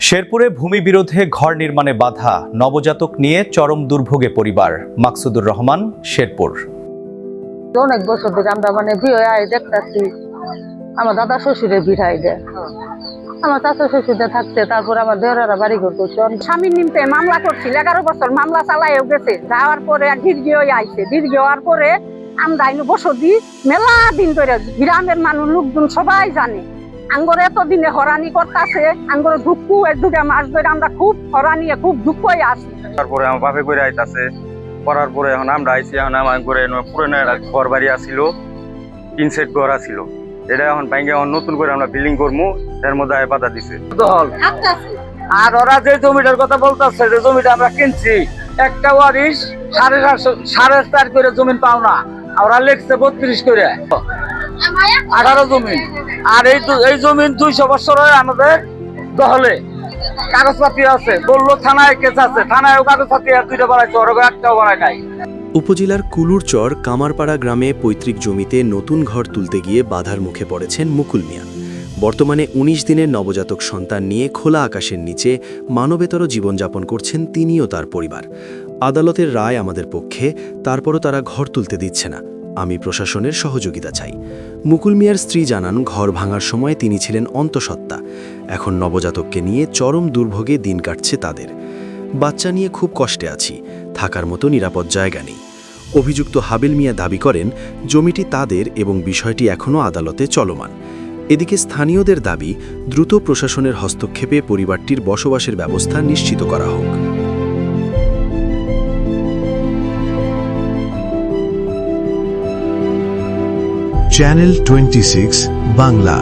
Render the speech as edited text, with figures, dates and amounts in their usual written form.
শেরপুরে ভূমি বিরোধে ঘর নির্মাণে বাধা, নবজাতক নিয়ে চরম দুর্ভোগে পরিবার। মাকসুদুর রহমান, শেরপুর। অনেক বছর ধরে আমরা বিয়ে আয় দেখতেছি আমার দাদা শ্বশুরের বিড়াই দেয়, আমার চাচা শ্বশুরে থাকতে, তারপর আমার দেওয়ারা বাড়ি ঘর করছে। স্বামীর নিমতে মামলা করছিল, 11 বছর মামলা চালাইও গেছে। যাওয়ার পরে দীর্ঘ আইছে, দীর্ঘ হওয়ার পরে আমরা আইনু বসতি মেলা দিন ধরে গ্রামের মানুষ লোকজন সবাই জানে আঙ্গরে এতদিনে হরানি করতেছে। আঙ্গরে দুঃখ 1-2 মাস ধরে আমরা খুব হরানি, খুব দুঃখ হয়ে আসি। তারপরে আমার বাপে করে আইতাছে, করার পরে এখন আমরা আইছি। এখন আমার ঘরে পুরনো ঘর বাড়ি আসিল, 3 সেট ঘর আসিল, এটা এখন ভাঙ্গে এখন নতুন করে আমরা বিল্ডিং করবো, এর মধ্যে বাধা দিছে। আর ওরা যে জমিটার কথা বলতেছে, যে জমিটা আমরা কিনছি, একটা ওয়ারিশ 4.5 করে জমিন পাও না, ওরা লিখছে 32 করে 18 জমিন। আর এই জমিন 200 বছর আমাদের দহলে কাগজপাতি আছে, বললো থানায় কেস আছে, থানায়ও কাগজপাতি 2টা বাড়াইছে, ওরা একটাও বাড়ায় নাই। উপজেলার কুলুরচর কামারপাড়া গ্রামে পৈতৃক জমিতে নতুন ঘর তুলতে গিয়ে বাধার মুখে পড়েছেন মুকুল মিয়া। বর্তমানে 19 দিনের নবজাতক সন্তান নিয়ে খোলা আকাশের নিচে মানবেতর জীবনযাপন করছেন তিনি ও তার পরিবার। আদালতের রায় আমাদের পক্ষে, তারপরও তারা ঘর তুলতে দিচ্ছে না। আমি প্রশাসনের সহযোগিতা চাই। মুকুল মিয়ার স্ত্রী জানান, ঘর ভাঙার সময় তিনি ছিলেন অন্তঃসত্ত্বা। এখন নবজাতককে নিয়ে চরম দুর্ভোগে দিন কাটছে তাদের। বাচ্চা নিয়ে খুব কষ্টে আছি, থাকার মতো নিরাপদ জায়গা নেই। অভিযুক্ত হাবিল মিয়া দাবি করেন, জমিটি তাদের এবং বিষয়টি এখনও আদালতে চলমান। এদিকে স্থানীয়দের দাবি, দ্রুত প্রশাসনের হস্তক্ষেপে পরিবারটির বসবাসের ব্যবস্থা নিশ্চিত করা হোক। চ্যানেল 26 বাংলা।